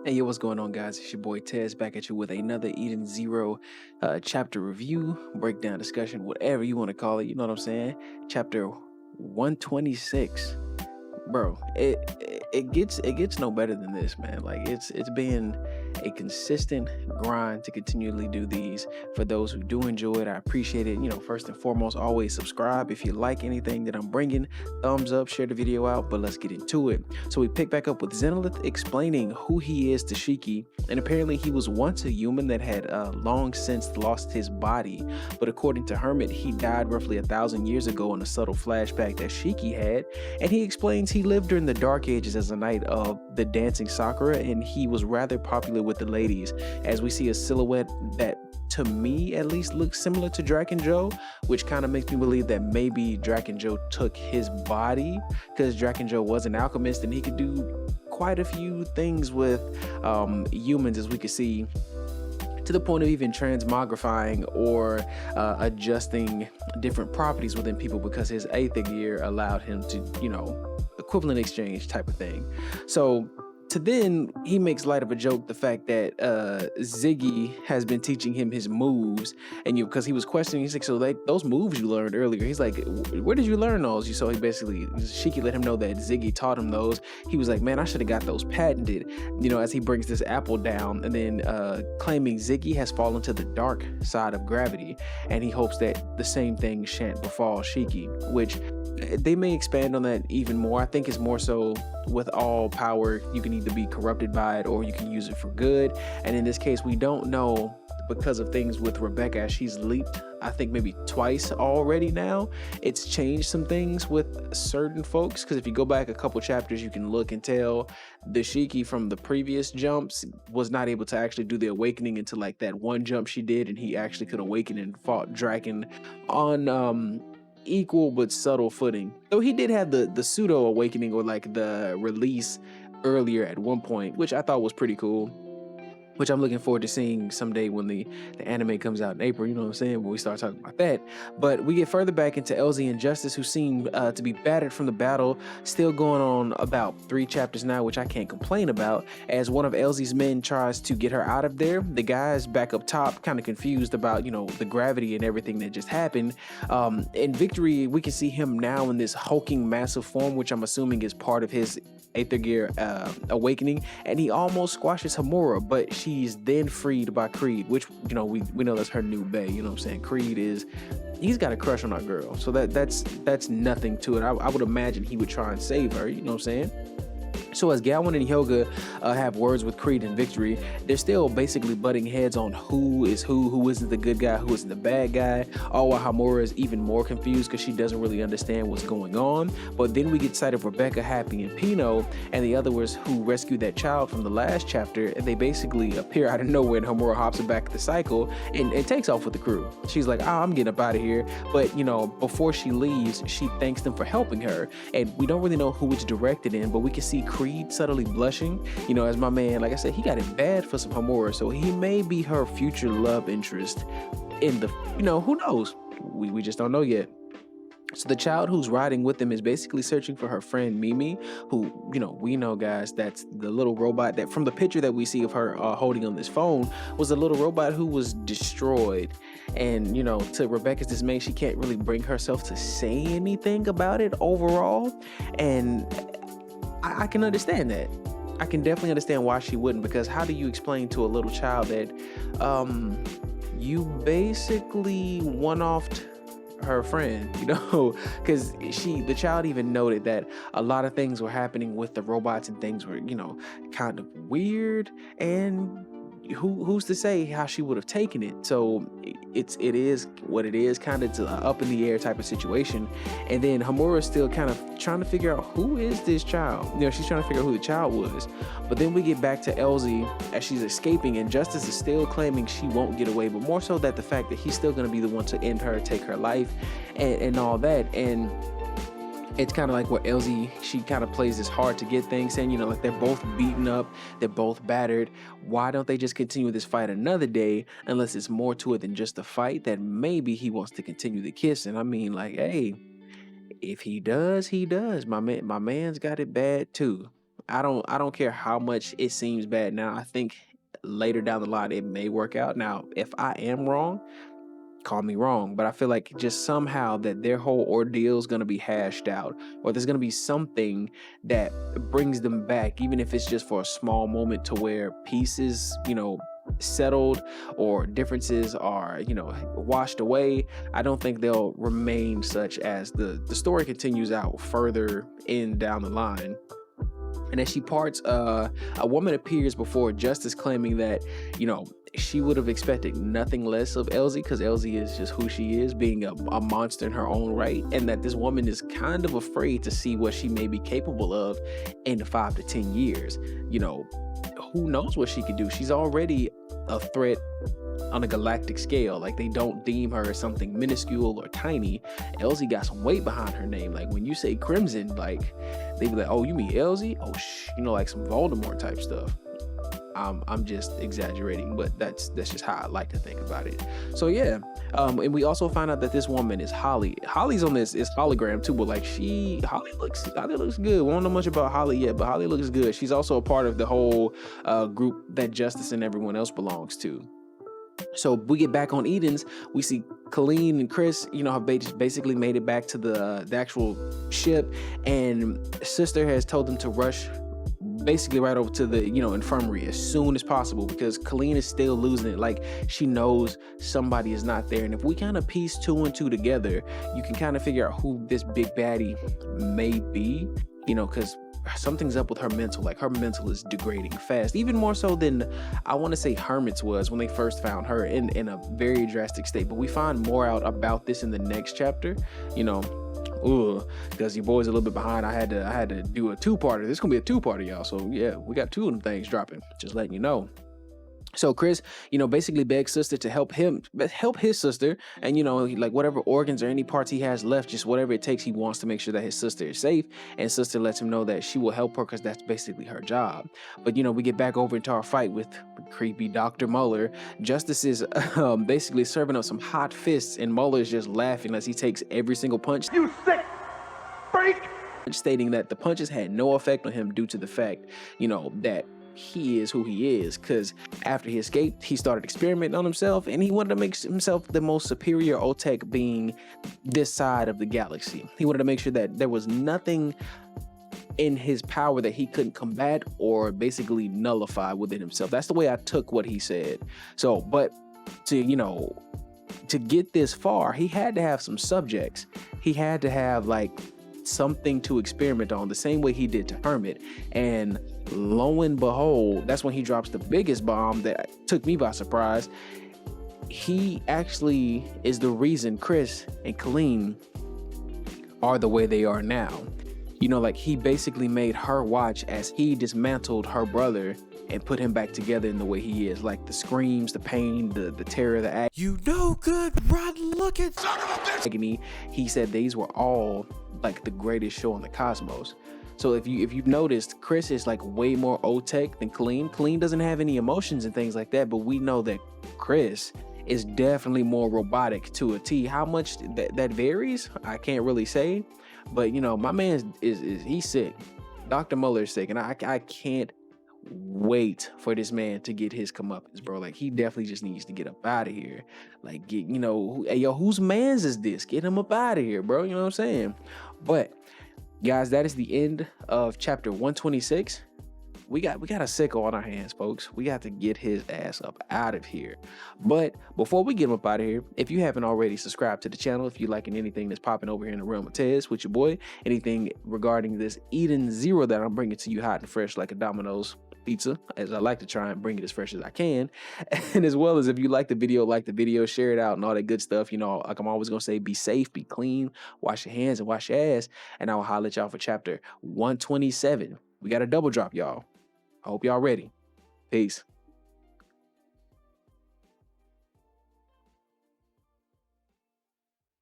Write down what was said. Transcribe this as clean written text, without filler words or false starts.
Hey, yo, what's going on, guys? It's your boy Tez back at you with another Eden Zero chapter review, breakdown, discussion, whatever you want to call it. You know what I'm saying? Chapter 126, bro. It gets no better than this, man. Like it's been a consistent grind to continually do these. For those who do enjoy it, I appreciate it. First and foremost, always subscribe if you like anything that I'm bringing. Thumbs up, share the video out. But let's get into it. So we pick back up with Zenith explaining who he is to Shiki, and apparently he was once a human that had long since lost his body. But according to Hermit, he died roughly 1,000 years ago in a subtle flashback that Shiki had. And he explains he lived during the Dark Ages as a knight of the dancing Sakura, and he was rather popular with the ladies, as we see a silhouette that, to me at least, looks similar to Draken Joe, which kind of makes me believe that maybe Draken Joe took his body, because Draken Joe was an alchemist and he could do quite a few things with humans, as we could see, to the point of even transmogrifying or adjusting different properties within people, because his aether gear allowed him to, equivalent exchange type of thing. So to then he makes light of a joke, the fact that Ziggy has been teaching him his moves, and because he was questioning, he's like, so those moves you learned earlier, he's like, where did you learn those? So he basically, Shiki let him know that Ziggy taught him those. He was like, man, I should have got those patented, as he brings this apple down, and then claiming Ziggy has fallen to the dark side of gravity, and he hopes that the same thing shan't befall Shiki, which they may expand on that even more. I think it's more so with all power, you can either be corrupted by it or you can use it for good. And in this case, we don't know, because of things with Rebecca, as she's leaped, I think maybe twice already now. It's changed some things with certain folks, because if you go back a couple chapters, you can look and tell the Shiki from the previous jumps was not able to actually do the awakening until like that one jump she did, and he actually could awaken and fought Draken on equal but subtle footing. Though he did have the pseudo awakening, or like the release earlier at one point, which I thought was pretty cool, which I'm looking forward to seeing someday when the anime comes out in April, you know what I'm saying, when we start talking about that. But we get further back into Elsie and Justice, who seem to be battered from the battle, still going on about 3 chapters now, which I can't complain about, as one of Elsie's men tries to get her out of there. The guy's back up top, kind of confused about, the gravity and everything that just happened. In Victory, we can see him now in this hulking massive form, which I'm assuming is part of his Aether Gear awakening, and he almost squashes Hamura, but she's then freed by Creed, which we know that's her new bae. You know what I'm saying? Creed he's got a crush on our girl, so that's nothing to it. I would imagine he would try and save her. You know what I'm saying? So as Galwan and Hyoga have words with Creed and Victory, they're still basically butting heads on who is who isn't the good guy, who isn't the bad guy, all while Hamura is even more confused because she doesn't really understand what's going on. But then we get sight of Rebecca, Happy, and Pino, and the others who rescued that child from the last chapter, and they basically appear out of nowhere, and Hamura hops her back at the cycle and takes off with the crew. She's like, I'm getting up out of here. But, before she leaves, she thanks them for helping her, and we don't really know who it's directed in, but we can see Creed subtly blushing, as my man, like I said, he got it bad for some Hamura, so he may be her future love interest in the, who knows? We just don't know yet. So the child who's riding with them is basically searching for her friend Mimi, who, we know, guys, that's the little robot that from the picture that we see of her holding on this phone was a little robot who was destroyed. And, to Rebecca's dismay, she can't really bring herself to say anything about it overall. And I can understand that. I can definitely understand why she wouldn't, because how do you explain to a little child that you basically one-offed her friend, because the child even noted that a lot of things were happening with the robots, and things were, kind of weird, and who's to say how she would have taken it. So it is what it is, kind of up in the air type of situation. And then Hamura is still kind of trying to figure out who is this child. She's trying to figure out who the child was. But then we get back to Elsie as she's escaping, and Justice is still claiming she won't get away, but more so that the fact that he's still going to be the one to end her, take her life, and all that. And it's kind of like where Elsie, she kind of plays this hard to get thing, saying, like they're both beaten up, they're both battered. Why don't they just continue this fight another day, unless it's more to it than just a fight, that maybe he wants to continue the kiss. And I mean, like, hey, if he does, he does. My man's got it bad too. I don't care how much it seems bad now. I think later down the line it may work out. Now, if I am wrong, call me wrong, but I feel like just somehow that their whole ordeal is going to be hashed out, or there's going to be something that brings them back, even if it's just for a small moment, to where peace is, settled, or differences are, washed away. I don't think they'll remain such as the story continues out further in down the line. And as she parts, a woman appears before Justice, claiming that, she would have expected nothing less of Elsie, because Elsie is just who she is, being a monster in her own right, and that this woman is kind of afraid to see what she may be capable of in 5 to 10 years. Who knows what she could do? She's already a threat on a galactic scale. Like, they don't deem her as something minuscule or tiny. Elsie got some weight behind her name. Like, when you say Crimson, like, they be like, oh, you mean Elsie? Oh, like some Voldemort type stuff. I'm just exaggerating, but that's just how I like to think about it. So yeah, and we also find out that this woman is Holly. Holly's on this hologram too, but like Holly looks good. We don't know much about Holly yet, but Holly looks good. She's also a part of the whole group that Justice and everyone else belongs to. So we get back on Eden's. We see Colleen and Chris, have basically made it back to the actual ship, and sister has told them to rush basically right over to the infirmary as soon as possible, because Colleen is still losing it. Like, she knows somebody is not there, and if we kind of piece 2 and 2 together, you can kind of figure out who this big baddie may be, because something's up with her mental. Like, her mental is degrading fast, even more so than I want to say Hermit's was when they first found her in a very drastic state. But we find more out about this in the next chapter, because your boy's a little bit behind. I had to do a 2-parter. This is gonna be a 2-parter, y'all. So yeah, we got 2 of them things dropping. Just letting you know. So Chris, basically begs sister to help his sister, and like whatever organs or any parts he has left, just whatever it takes, he wants to make sure that his sister is safe. And sister lets him know that she will help her because that's basically her job. But we get back over into our fight with creepy Dr. Muller. Justice is basically serving up some hot fists, and Muller is just laughing as he takes every single punch. You sick freak! Stating that the punches had no effect on him due to the fact, that he is who he is, because after he escaped, he started experimenting on himself, and he wanted to make himself the most superior Otech being this side of the galaxy. He wanted to make sure that there was nothing in his power that he couldn't combat or basically nullify within himself. That's the way I took what he said. So, but to get this far, he had to have some subjects. He had to have like something to experiment on, the same way he did to Hermit. And lo and behold, that's when he drops the biggest bomb that took me by surprise. He actually is the reason Chris and Colleen are the way they are now. Like, he basically made her watch as he dismantled her brother and put him back together in the way he is. Like, the screams, the pain, the terror, the agony. You no good, rotten looking son of a bitch! He said these were all like the greatest show in the cosmos. So if you've noticed, Chris is like way more Otech than Colleen. Colleen doesn't have any emotions and things like that, but we know that Chris is definitely more robotic to a T. How much that varies, I can't really say. But my man is he's sick. Dr. Muller is sick, and I can't wait for this man to get his comeuppance, bro. Like, he definitely just needs to get up out of here. Like, hey, yo, whose man's is this? Get him up out of here, bro. You know what I'm saying? But guys, that is the end of chapter 126. We got a sicko on our hands, folks. We got to get his ass up out of here. But before we get him up out of here, if you haven't already subscribed to the channel, if you're liking anything that's popping over here in the realm of Tez with your boy, anything regarding this Eden Zero that I'm bringing to you hot and fresh like a Domino's pizza, as I like to try and bring it as fresh as I can. And as well as, if you like the video, share it out and all that good stuff. Like I'm always gonna say, be safe, be clean, wash your hands and wash your ass, and I will holler at y'all for chapter 127. We got a double drop, y'all. I hope y'all ready. Peace.